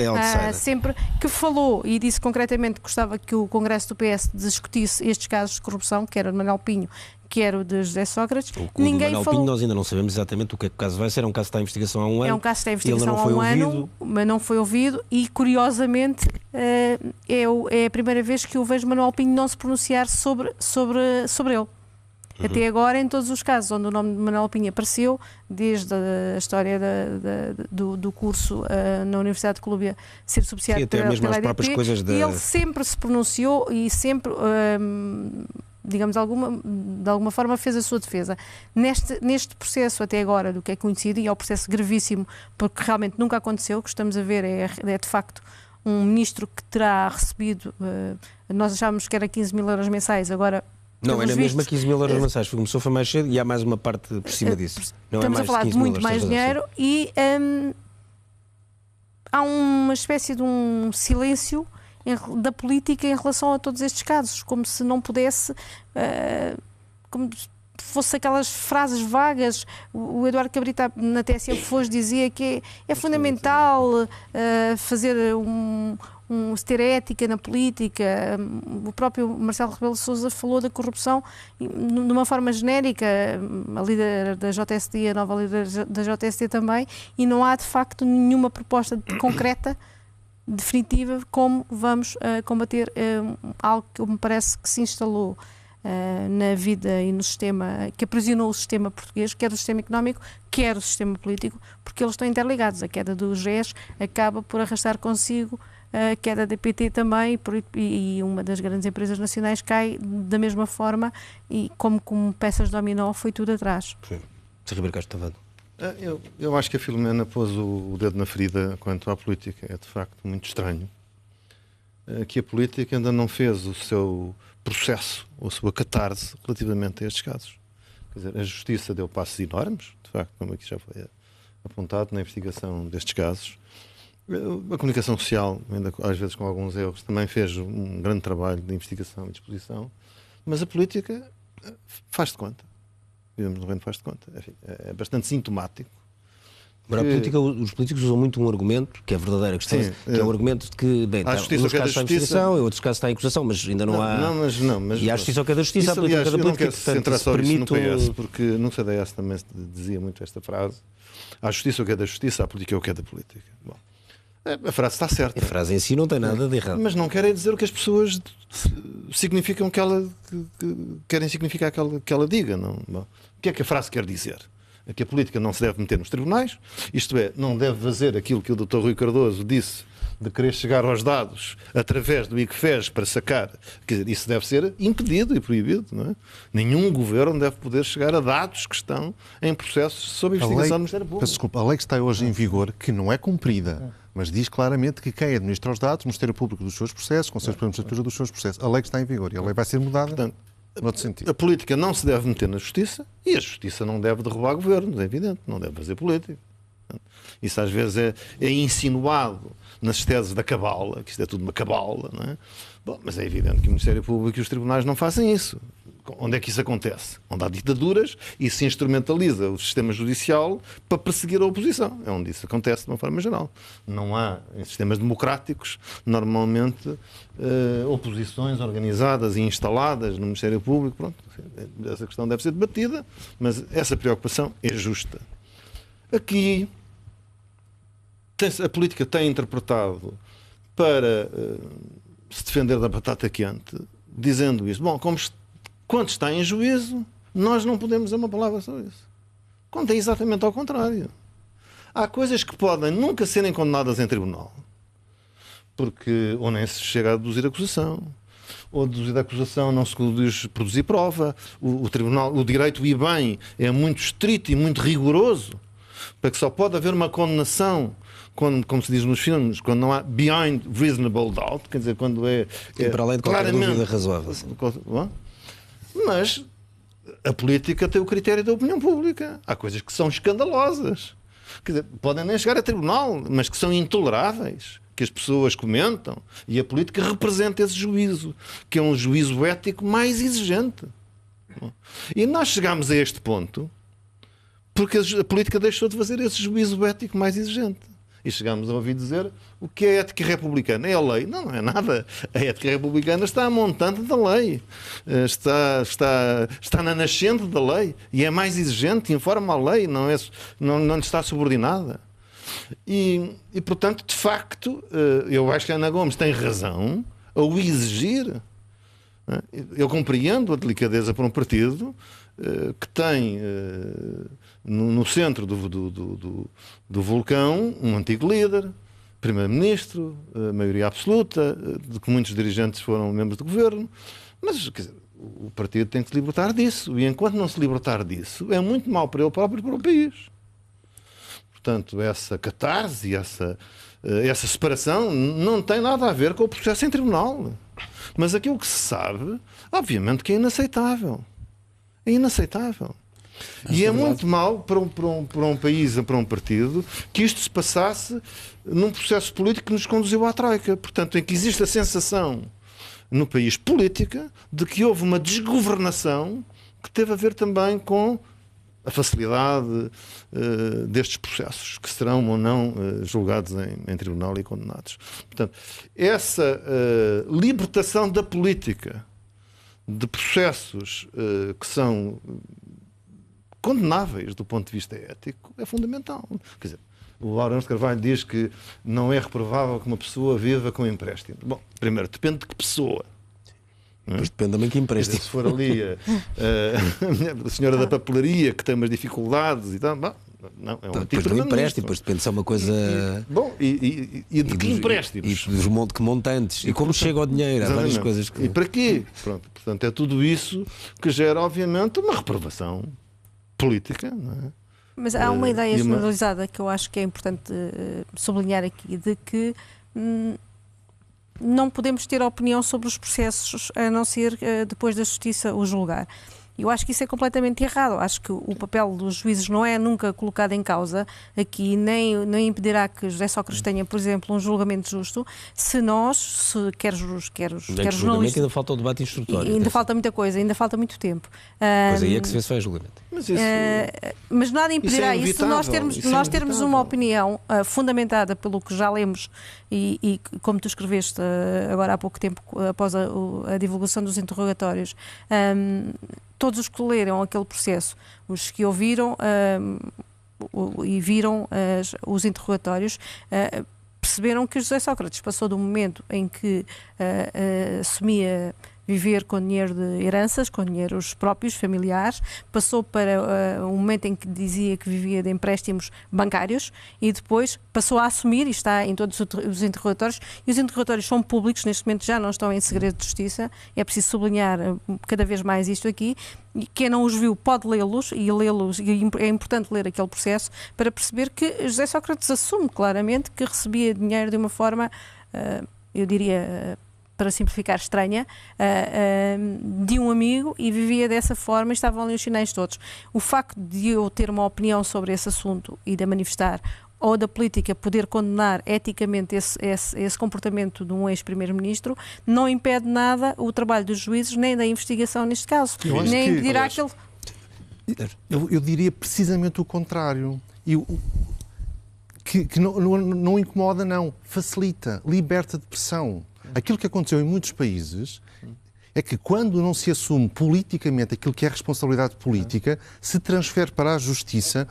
sempre que falou e disse concretamente que gostava que o Congresso do PS discutisse estes casos de corrupção, que era de Manuel Pinho, que era o de José Sócrates. Ninguém falou. Pinho, nós ainda não sabemos exatamente o que é que o caso vai ser. É um caso que está em investigação há um ano. É um caso que está em investigação há um ano, mas não foi ouvido, e curiosamente é a primeira vez que eu vejo Manuel Pinho não se pronunciar sobre ele. Até agora, em todos os casos onde o nome de Manuel Pinho apareceu, desde a história do curso na Universidade de Colômbia ser subsidiado pela EDP, ele sempre se pronunciou e sempre, digamos, de alguma forma fez a sua defesa. Neste processo até agora, do que é conhecido, e é um processo gravíssimo, porque realmente nunca aconteceu, o que estamos a ver é de facto um ministro que terá recebido, nós achávamos que era 15 mil euros mensais, agora... Não, era mesmo a 15 mil euros mensais. Começou foi mais cedo e há mais uma parte por cima disso. Não estamos é mais a falar de muito mais dinheiro e há uma espécie de um silêncio da política em relação a todos estes casos, como se não pudesse, como se fosse aquelas frases vagas. O Eduardo Cabrita na TSF hoje dizia que é fundamental fazer ter ética na política. O próprio Marcelo Rebelo de Sousa falou da corrupção de uma forma genérica, a líder da JSD, a nova líder da JSD também, e não há de facto nenhuma proposta concreta, definitiva, como vamos combater algo que me parece que se instalou na vida e no sistema, que aprisionou o sistema português, quer o sistema económico, quer o sistema político, porque eles estão interligados. A queda do GES acaba por arrastar consigo a queda da PT também, e uma das grandes empresas nacionais cai da mesma forma, e como peças de dominó foi tudo atrás. Sim. Sr. Ribeiro Castro Tavado. Eu acho que a Filomena pôs o dedo na ferida quanto à política. É de facto muito estranho que a política ainda não fez o seu processo ou a sua catarse relativamente a estes casos. Quer dizer, a Justiça deu passos enormes, de facto, como aqui já foi apontado na investigação destes casos. A comunicação social, ainda às vezes com alguns erros, também fez um grande trabalho de investigação e de exposição, mas a política faz de conta. Vivemos no reino, faz de conta. Enfim, é bastante sintomático. Agora, a política, os políticos usam muito um argumento, que é verdadeiro, que é um argumento de que, bem, a justiça nos casos está a investigação, em outros casos está a acusação, mas ainda não há... Mas, e a justiça é o que é da justiça, isso, a política aliás, é da política, eu não quero centrar portanto, só permite... isso no PS, porque no CDS também se dizia muito esta frase: a justiça é o que é da justiça, a política é o que é da política. Bom, a frase está certa. A frase em si não tem nada de errado. Mas não querem dizer o que as pessoas significam que querem significar que ela diga. Não? Bom, o que é que a frase quer dizer? É que a política não se deve meter nos tribunais, isto é, não deve fazer aquilo que o Dr. Rui Cardoso disse, de querer chegar aos dados através do ICFES para sacar. Quer dizer, isso deve ser impedido e proibido. Não é? Nenhum governo deve poder chegar a dados que estão em processos sob investigação do Ministério Público. Peço desculpa, a lei que está hoje em vigor, que não é cumprida, mas diz claramente que quem administra os dados, o Ministério Público dos seus processos, Conselho de Magistratura dos seus processos. A lei que está em vigor e a lei vai ser mudada. Portanto, no outro sentido. A política não se deve meter na justiça e a justiça não deve derrubar governos, é evidente, não deve fazer política. Isso às vezes é insinuado nas teses da cabala, que isto é tudo uma cabala, não é? Bom, mas é evidente que o Ministério Público e os tribunais não fazem isso. Onde é que isso acontece? Onde há ditaduras e se instrumentaliza o sistema judicial para perseguir a oposição. É onde isso acontece de uma forma geral. Não há, em sistemas democráticos, normalmente, oposições organizadas e instaladas no Ministério Público. Pronto, essa questão deve ser debatida, mas essa preocupação é justa. Aqui, a política tem interpretado para se defender da batata quente, dizendo isso. Bom, quando está em juízo, nós não podemos dizer uma palavra sobre isso. Quando é exatamente ao contrário. Há coisas que podem nunca serem condenadas em tribunal, porque ou nem se chega a deduzir acusação, ou deduzir a acusação não se diz produzir prova. O tribunal, o direito e bem é muito estrito e muito rigoroso, para que só pode haver uma condenação, quando, como se diz nos filmes, quando não há beyond reasonable doubt, quer dizer, quando é para além de qualquer dúvida razoável. Mas a política tem o critério da opinião pública. Há coisas que são escandalosas. Quer dizer, podem nem chegar a tribunal, mas que são intoleráveis, que as pessoas comentam. E a política representa esse juízo, que é um juízo ético mais exigente. E nós chegamos a este ponto porque a política deixou de fazer esse juízo ético mais exigente. E chegámos a ouvir dizer o que é a ética republicana. É a lei. Não, não é nada. A ética republicana está a montante da lei. Está na nascente da lei. E é mais exigente, informa a lei, não lhe está subordinada. E, portanto, de facto, eu acho que a Ana Gomes tem razão ao exigir. Eu compreendo a delicadeza para um partido que tem no centro do vulcão um antigo líder, primeiro-ministro, maioria absoluta, de que muitos dirigentes foram membros do governo, mas quer dizer, o partido tem que se libertar disso, e enquanto não se libertar disso, é muito mau para ele próprio e para o país. Portanto, essa catarse, essa separação não tem nada a ver com o processo em tribunal. Mas aquilo que se sabe, obviamente que é inaceitável. É inaceitável. E é muito mau para um país, para um partido, que isto se passasse num processo político que nos conduziu à Troika. Portanto, em que existe a sensação no país política de que houve uma desgovernação que teve a ver também com a facilidade destes processos, que serão ou não julgados em tribunal e condenados. Portanto, essa libertação da política de processos que são condenáveis do ponto de vista ético é fundamental. Quer dizer, o Lourenço Carvalho diz que não é reprovável que uma pessoa viva com empréstimo. Bom, primeiro, depende de que pessoa. Depois depende também que empréstimo. Se for ali a senhora da papelaria que tem umas dificuldades e tal, bom, não, é um depois do empréstimo, depois depende se é uma coisa... Bom, e de que empréstimos? E dos montantes. E como chega o dinheiro, há várias coisas que... E para quê? Pronto, portanto, é tudo isso que gera, obviamente, uma reprovação política, não é? Mas há uma ideia generalizada que eu acho que é importante sublinhar aqui, de que não podemos ter opinião sobre os processos a não ser depois da Justiça o julgar. Eu acho que isso é completamente errado. Acho que o papel dos juízes não é nunca colocado em causa aqui, nem impedirá que José Sócrates tenha, por exemplo, um julgamento justo, se nós, quer jornalistas... Ainda falta o debate instrutório. Ainda falta muita coisa, ainda falta muito tempo. Pois aí é que se vê se vai julgamento. Mas nada impedirá isso, nós termos uma opinião fundamentada pelo que já lemos e como tu escreveste agora há pouco tempo, após a divulgação dos interrogatórios, todos os que leram aquele processo, os que ouviram e viram os interrogatórios, perceberam que José Sócrates passou do momento em que assumia viver com dinheiro de heranças, com dinheiros próprios, familiares, passou para um momento em que dizia que vivia de empréstimos bancários e depois passou a assumir, e está em todos os interrogatórios, e os interrogatórios são públicos, neste momento já não estão em segredo de justiça, é preciso sublinhar cada vez mais isto aqui, e quem não os viu pode lê-los, e é importante ler aquele processo para perceber que José Sócrates assume claramente que recebia dinheiro de uma forma, eu diria... para simplificar, estranha, de um amigo e vivia dessa forma e estavam ali os sinais todos. O facto de eu ter uma opinião sobre esse assunto e de a manifestar, ou da política poder condenar eticamente esse comportamento de um ex-primeiro-ministro, não impede nada o trabalho dos juízes, nem da investigação neste caso. Nem impedirá aquele... Eu diria precisamente o contrário. Que não incomoda, não. Facilita, liberta de pressão. Aquilo que aconteceu em muitos países é que quando não se assume politicamente aquilo que é responsabilidade política, se transfere para a justiça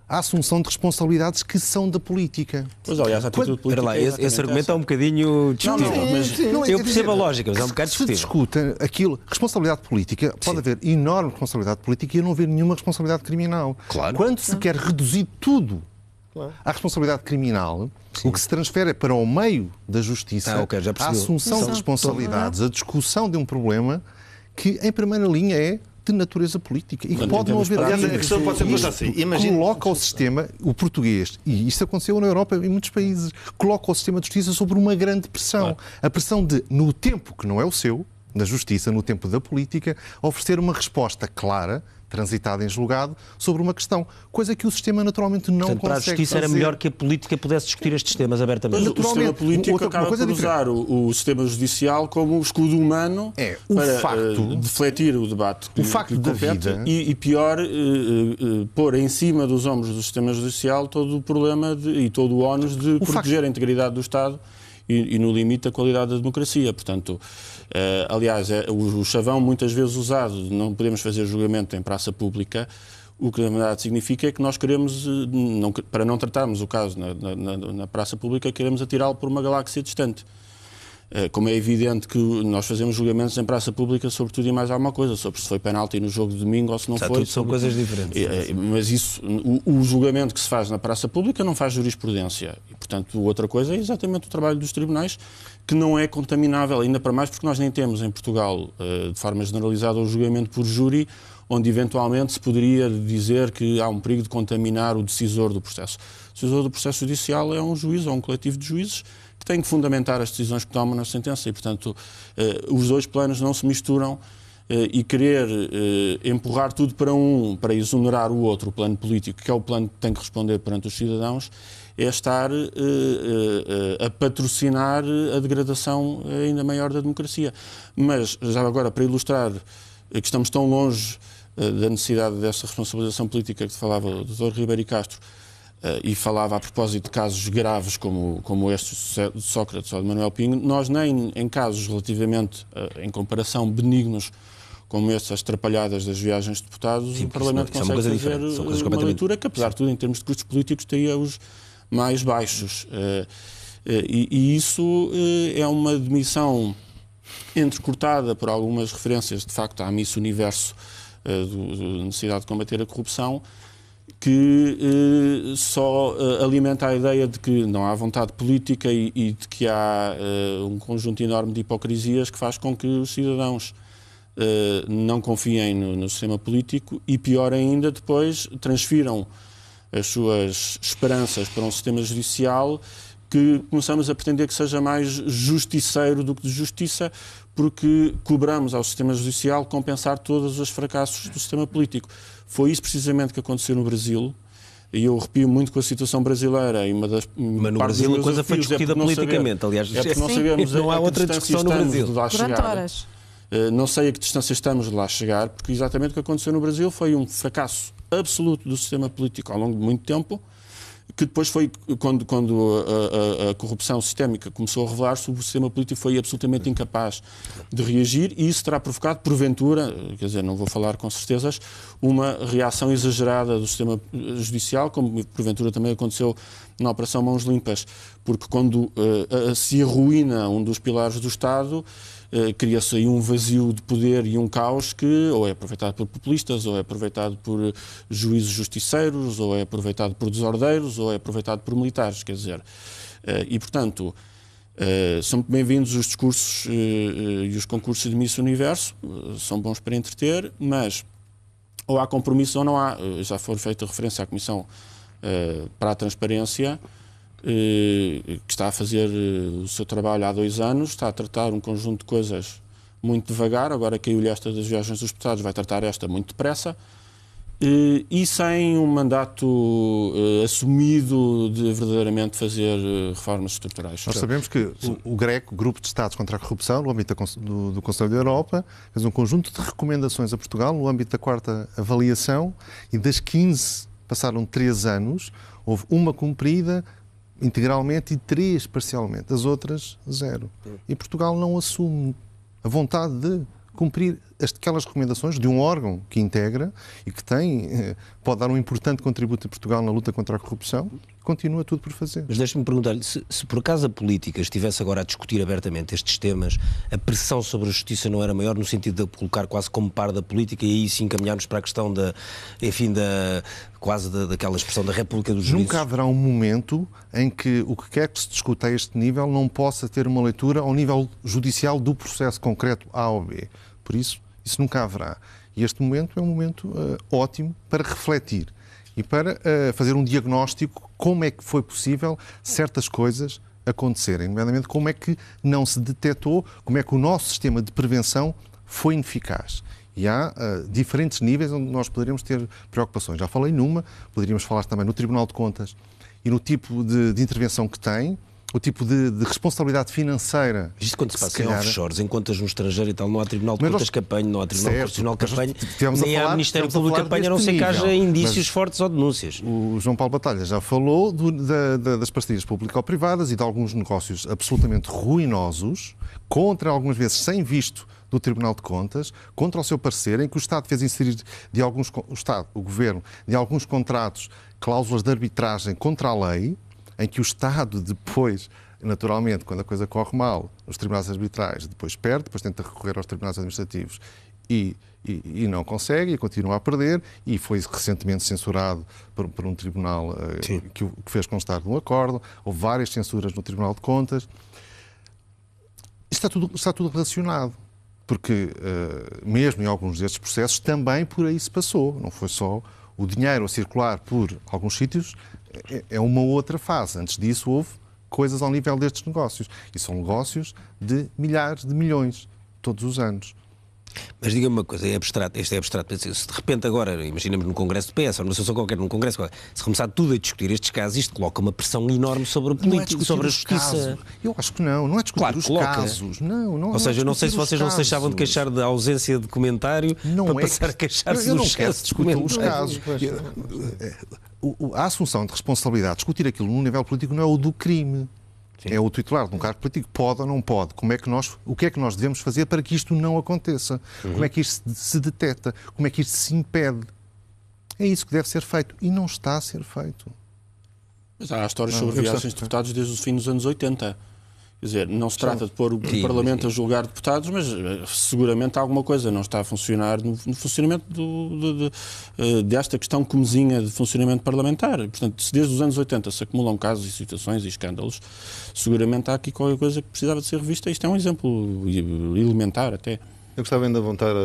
a assunção de responsabilidades que são da política. Pois, aliás, a atitude política... Lá, esse argumento é um bocadinho discutível. Eu percebo a lógica, mas é um bocado discutível. Se discuta aquilo, responsabilidade política, pode haver enorme responsabilidade política e não haver nenhuma responsabilidade criminal. Claro. Quando se quer reduzir tudo à responsabilidade criminal, o que se transfere é para o meio da justiça a assunção de responsabilidades, a discussão de um problema que, em primeira linha, é de natureza política e que pode não haver... Aliás, a questão pode ser posta assim. Coloca o sistema, o português, e isso aconteceu na Europa em muitos países, coloca o sistema de justiça sobre uma grande pressão. A pressão de, no tempo que não é o seu, na justiça, no tempo da política, oferecer uma resposta clara, transitada em julgado, sobre uma questão, coisa que o sistema naturalmente não consegue fazer. Para a justiça era melhor que a política pudesse discutir estes temas abertamente. O sistema político acaba por usar o sistema judicial como um escudo humano para defletir o debate que lhe compete e pior, pôr em cima dos ombros do sistema judicial todo o problema e todo o ónus de proteger a integridade do Estado e, no limite, a qualidade da democracia. Portanto, aliás, o chavão muitas vezes usado de não podemos fazer julgamento em praça pública, o que na verdade significa é que nós queremos, para não tratarmos o caso na praça pública, queremos atirá-lo por uma galáxia distante. Como é evidente que nós fazemos julgamentos em praça pública sobre tudo e mais alguma coisa, sobre se foi penalti no jogo de domingo ou se não foi. São coisas diferentes. Mas isso, o julgamento que se faz na praça pública não faz jurisprudência. E, portanto, outra coisa é exatamente o trabalho dos tribunais, que não é contaminável, ainda para mais porque nós nem temos em Portugal, de forma generalizada, o julgamento por júri, onde eventualmente se poderia dizer que há um perigo de contaminar o decisor do processo. O decisor do processo judicial é um juiz ou um coletivo de juízes que tem que fundamentar as decisões que tomam na sentença e, portanto, os dois planos não se misturam e querer empurrar tudo para exonerar o outro, o plano político, que é o plano que tem que responder perante os cidadãos, é estar a patrocinar a degradação ainda maior da democracia. Mas, já agora, para ilustrar que estamos tão longe da necessidade dessa responsabilização política que falava o Dr. Ribeiro Castro, e falava a propósito de casos graves como este de Sócrates ou de Manuel Pinho, nós nem em casos relativamente, em comparação, benignos como estas atrapalhadas das viagens de deputados, o Parlamento consegue fazer uma leitura que, apesar de tudo, em termos de custos políticos, teria os mais baixos. E isso é uma admissão entrecortada por algumas referências, de facto, à Miss Universo, da necessidade de combater a corrupção, que só alimenta a ideia de que não há vontade política e de que há um conjunto enorme de hipocrisias que faz com que os cidadãos não confiem no sistema político e, pior ainda, depois transfiram as suas esperanças para um sistema judicial que começamos a pretender que seja mais justiceiro do que de justiça, porque cobramos ao sistema judicial compensar todos os fracassos do sistema político. Foi isso precisamente que aconteceu no Brasil, e eu arrepio muito com a situação brasileira. E mas no Brasil a coisa foi discutida politicamente, aliás. Não sabemos não há outra discussão no Brasil. Durante horas. Não sei a que distância estamos de lá chegar, porque exatamente o que aconteceu no Brasil foi um fracasso absoluto do sistema político ao longo de muito tempo, que depois foi, quando a corrupção sistémica começou a revelar-se, o sistema político foi absolutamente incapaz de reagir, e isso terá provocado, porventura, quer dizer, não vou falar com certezas, uma reação exagerada do sistema judicial, como porventura também aconteceu na Operação Mãos Limpas, porque quando se arruína um dos pilares do Estado, cria-se aí um vazio de poder e um caos que ou é aproveitado por populistas, ou é aproveitado por juízes justiceiros, ou é aproveitado por desordeiros, ou é aproveitado por militares, quer dizer. E, portanto, são bem-vindos os discursos e os concursos de Miss Universo, são bons para entreter, mas ou há compromisso ou não há. Já foi feita referência à Comissão para a Transparência, que está a fazer o seu trabalho há 2 anos, está a tratar um conjunto de coisas muito devagar, agora caiu-lhe esta das viagens dos deputados, vai tratar esta muito depressa, e sem um mandato assumido de verdadeiramente fazer reformas estruturais. Nós sabemos que o GRECO, Grupo de Estados contra a Corrupção, no âmbito do Conselho da Europa, fez um conjunto de recomendações a Portugal no âmbito da 4ª avaliação, e das 15 passaram 3 anos, houve uma cumprida integralmente e 3 parcialmente, as outras 0. E Portugal não assume a vontade de cumprir aquelas recomendações de um órgão que integra e que pode dar um importante contributo a Portugal na luta contra a corrupção, continua tudo por fazer. Mas deixe-me perguntar-lhe, se por acaso a política estivesse agora a discutir abertamente estes temas, a pressão sobre a justiça não era maior, no sentido de colocar quase como par da política, e aí sim caminharmos para a questão daquela expressão da República dos Juízes? Nunca haverá um momento em que o que quer que se discuta a este nível não possa ter uma leitura ao nível judicial do processo concreto A ou B. Por isso nunca haverá. E este momento é um momento ótimo para refletir e para fazer um diagnóstico como é que foi possível certas coisas acontecerem, nomeadamente como é que não se detectou, como é que o nosso sistema de prevenção foi ineficaz. E há diferentes níveis onde nós poderíamos ter preocupações. Já falei numa, poderíamos falar também no Tribunal de Contas e no tipo de intervenção que tem, o tipo de responsabilidade financeira. Isto quando se passa em offshores, em contas no estrangeiro e tal, não há Tribunal de Contas que apanhe, não há Tribunal Constitucional que apanhe, nem há Ministério Público que apanhe, a não ser que haja indícios fortes ou denúncias. O João Paulo Batalha já falou das parcerias público-privadas e de alguns negócios absolutamente ruinosos, contra, algumas vezes, sem visto do Tribunal de Contas, contra o seu parecer, em que o Estado fez inserir o Governo, de alguns contratos, cláusulas de arbitragem contra a lei, em que o Estado depois, naturalmente, quando a coisa corre mal, os tribunais arbitrais depois perde, depois tenta recorrer aos tribunais administrativos e não consegue e continua a perder, e foi recentemente censurado por um tribunal que fez constar de um acordo. Houve várias censuras no Tribunal de Contas. Está tudo relacionado, porque mesmo em alguns destes processos também por aí se passou. Não foi só o dinheiro a circular por alguns sítios, é uma outra fase. Antes disso houve coisas ao nível destes negócios. E são negócios de milhares de milhões, todos os anos. Mas diga-me uma coisa, isto é abstrato, se de repente agora, imaginemos num congresso de PS, ou numa situação qualquer, num congresso qualquer, se começar tudo a discutir estes casos, isto coloca uma pressão enorme sobre a política, sobre a justiça. Casos. Eu acho que não é discutir os casos. Não, ou seja, eu não sei se vocês não se deixavam de queixar da ausência de comentário para passar a queixar-se dos excessos de comentário. Os casos. A assunção de responsabilidade, discutir aquilo num nível político não é o do crime. Sim. É o titular de um cargo político, pode ou não pode. O que é que nós devemos fazer para que isto não aconteça? Como é que isto se detecta? Como é que isto se impede? É isso que deve ser feito. E não está a ser feito. Mas há histórias sobre viagens de deputados desde o fim dos anos 80. Quer dizer, não se trata de pôr o Parlamento a julgar deputados, mas seguramente alguma coisa não está a funcionar no funcionamento desta questão comezinha de funcionamento parlamentar. Portanto, se desde os anos 80 se acumulam casos e situações e escândalos, seguramente há aqui qualquer coisa que precisava de ser revista. Isto é um exemplo elementar até. Eu gostava ainda de apontar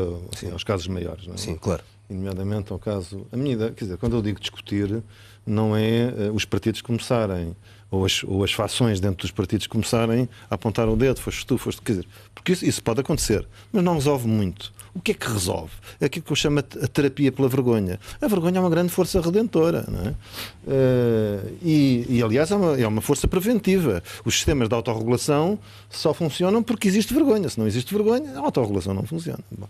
aos casos maiores, não é? Sim, claro. Nomeadamente ao caso... A minha ideia, quer dizer, quando eu digo discutir, não é os partidos começarem ou as fações dentro dos partidos começarem a apontar o dedo, foste tu, quer dizer, porque isso pode acontecer, mas não resolve muito. O que é que resolve? É aquilo que eu chamo a terapia pela vergonha. A vergonha é uma grande força redentora, não é? E aliás, é uma força preventiva. Os sistemas de autorregulação só funcionam porque existe vergonha. Se não existe vergonha, a autorregulação não funciona. Bom.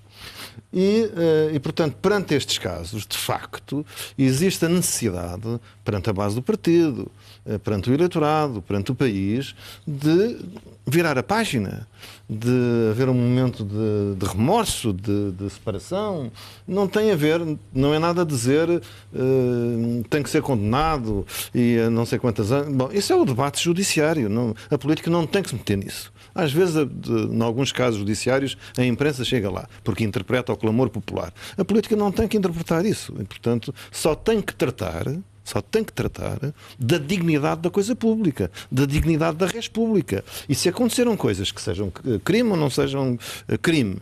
E, portanto, perante estes casos, de facto, existe a necessidade, perante a base do partido, perante o eleitorado, perante o país, de virar a página, de haver um momento de remorso, de separação. Não tem a ver, não é nada a dizer tem que ser condenado e a não sei quantas anos. Bom, isso é o debate judiciário. Não, a política não tem que se meter nisso. Às vezes, em alguns casos judiciários, a imprensa chega lá, porque interpreta o clamor popular. A política não tem que interpretar isso. E, portanto, só tem que tratar da dignidade da coisa pública, da dignidade da res pública. E se aconteceram coisas que sejam crime ou não sejam crime,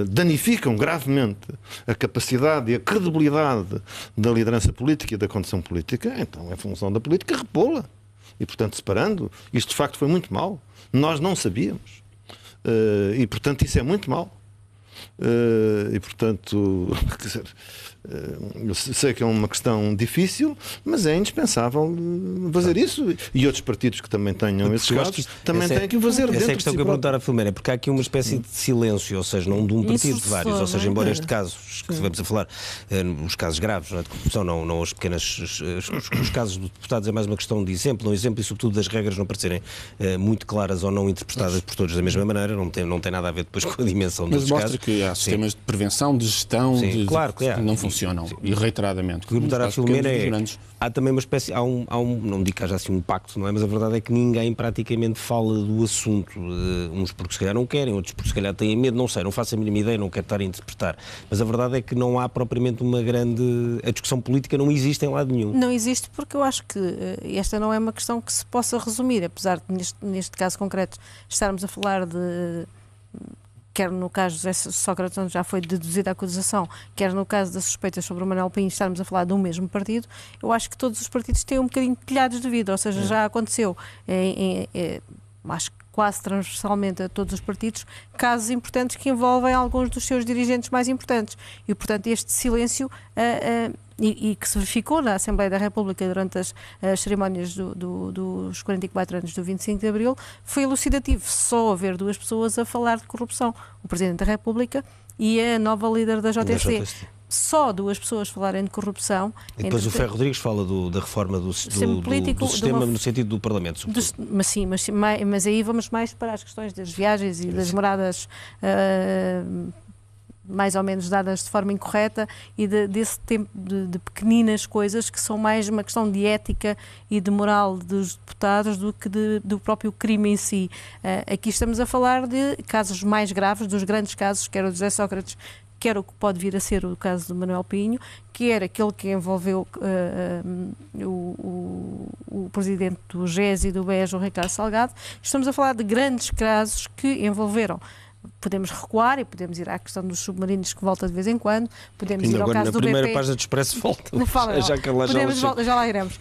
danificam gravemente a capacidade e a credibilidade da liderança política e da condução política, então é função da política repô-la. E, portanto, separando, isto de facto foi muito mau. Nós não sabíamos. E, portanto, isso é muito mau. E, portanto, quer dizer, eu sei que é uma questão difícil, mas é indispensável fazer isso. E outros partidos que também tenham esses casos também têm que fazer dentro. Essa é a questão que eu perguntar à Filomena, porque há aqui uma espécie de silêncio, ou seja, não de um partido, de vários. Ou seja, embora este caso, que vamos a falar, os casos graves, não é, de corrupção, não os pequenos. Os casos de deputados é mais uma questão de exemplo, e sobretudo das regras não parecerem muito claras ou não interpretadas por todos da mesma maneira, não tem nada a ver depois com a dimensão dos casos. Mas mostra que há sistemas de prevenção, de gestão, claro que não funcionam. E reiteradamente. O que perguntar à Filomena há também uma espécie, não digo que haja assim um pacto, não é? Mas a verdade é que ninguém praticamente fala do assunto. Uns porque se calhar não querem, outros porque se calhar têm medo, não sei, não faço a mínima ideia, não quero estar a interpretar. Mas a verdade é que não há propriamente uma grande... A discussão política não existe em lado nenhum. Não existe porque eu acho que esta não é uma questão que se possa resumir, apesar de neste caso concreto estarmos a falar de... quer no caso de José Sócrates, onde já foi deduzida a acusação, quer no caso das suspeitas sobre o Manuel Pinho, estarmos a falar do mesmo partido, eu acho que todos os partidos têm um bocadinho telhados de vidro, ou seja, já aconteceu, acho que quase transversalmente a todos os partidos, casos importantes que envolvem alguns dos seus dirigentes mais importantes. E, portanto, este silêncio... E que se verificou na Assembleia da República durante as cerimónias dos 44 anos do 25 de Abril, foi elucidativo. Só haver duas pessoas a falar de corrupção, o Presidente da República e a nova líder da JSD. Só duas pessoas falarem de corrupção. E depois o Ferro Rodrigues fala da reforma do sistema no sentido do Parlamento. Mas aí vamos mais para as questões das viagens e das moradas mais ou menos dadas de forma incorreta e desse tempo de pequeninas coisas que são mais uma questão de ética e de moral dos deputados do que do próprio crime em si. Aqui estamos a falar de casos mais graves, dos grandes casos, quer o de José Sócrates, quer o que pode vir a ser o caso do Manuel Pinho, que era aquele que envolveu o presidente do GES e do BES, o Ricardo Salgado. Estamos a falar de grandes casos que envolveram. Podemos recuar e podemos ir à questão dos submarinos que volta de vez em quando, podemos ir ao caso do BP. Na primeira página do Expresso volta. Já lá iremos.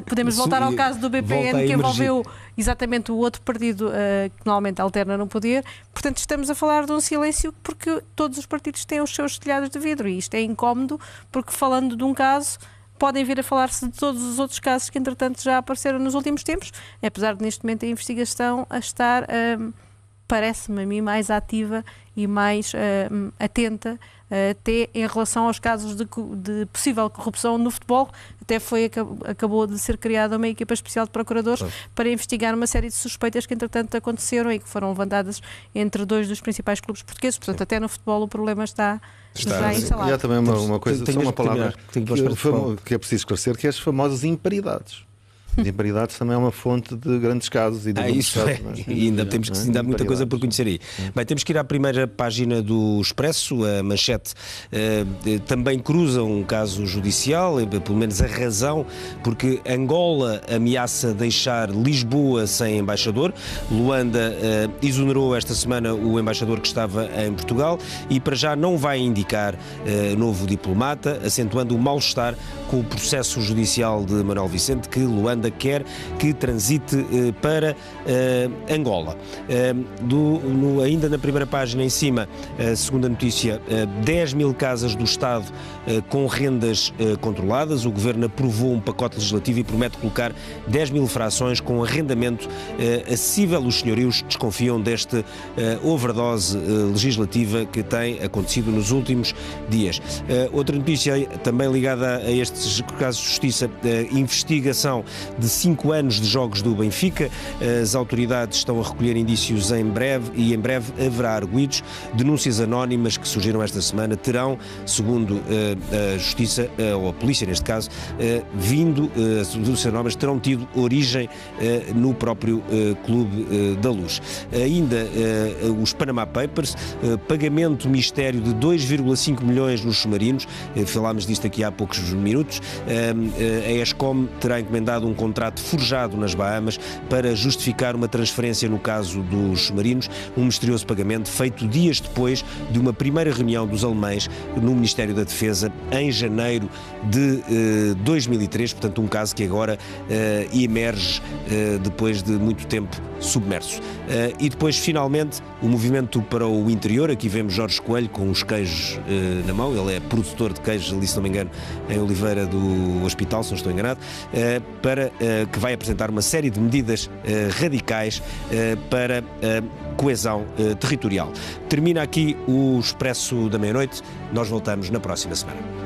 Podemos voltar ao caso do BPN que envolveu exatamente o outro partido que normalmente alterna no poder. Portanto, estamos a falar de um silêncio porque todos os partidos têm os seus telhados de vidro e isto é incómodo porque falando de um caso podem vir a falar-se de todos os outros casos que entretanto já apareceram nos últimos tempos, apesar de neste momento a investigação a estar... parece-me a mim mais ativa e mais atenta até em relação aos casos de possível corrupção no futebol. Até acabou de ser criada uma equipa especial de procuradores para investigar uma série de suspeitas que entretanto aconteceram e que foram levantadas entre dois dos principais clubes portugueses. Portanto, até no futebol o problema está instalado. E há também uma coisa, só uma palavra que é preciso esclarecer, que é as famosas imparidades. As imparidades também é uma fonte de grandes casos. E de isso casos, e ainda há muita coisa por conhecer aí. Bem, temos que ir à primeira página do Expresso. A manchete também cruza um caso judicial, pelo menos a razão, porque Angola ameaça deixar Lisboa sem embaixador. Luanda exonerou esta semana o embaixador que estava em Portugal e para já não vai indicar novo diplomata, acentuando o mal-estar com o processo judicial de Manuel Vicente, que Luanda quer que transite para Angola. Ainda na primeira página em cima, segunda notícia, 10 mil casas do Estado com rendas controladas. O Governo aprovou um pacote legislativo e promete colocar 10 mil frações com arrendamento acessível. Os senhorios desconfiam desta overdose legislativa que tem acontecido nos últimos dias. Outra notícia também ligada a estes casos de justiça, investigação de 5 anos de jogos do Benfica. As autoridades estão a recolher indícios em breve e em breve haverá arguidos. Denúncias anónimas que surgiram esta semana terão, segundo a Justiça, ou a Polícia neste caso, as denúncias anónimas terão tido origem no próprio Clube da Luz. Ainda os Panama Papers, pagamento mistério de 2,5 milhões nos submarinos, falámos disto aqui há poucos minutos. A Escom terá encomendado um contrato forjado nas Bahamas para justificar uma transferência no caso dos submarinos, um misterioso pagamento feito dias depois de uma primeira reunião dos alemães no Ministério da Defesa em janeiro de 2003, portanto um caso que agora emerge depois de muito tempo submerso. E depois, finalmente, o movimento para o interior. Aqui vemos Jorge Coelho com os queijos na mão. Ele é produtor de queijos ali, se não me engano, em Oliveira do Hospital, se não estou enganado, que vai apresentar uma série de medidas radicais para coesão territorial. Termina aqui o Expresso da Meia-Noite. Nós voltamos na próxima semana.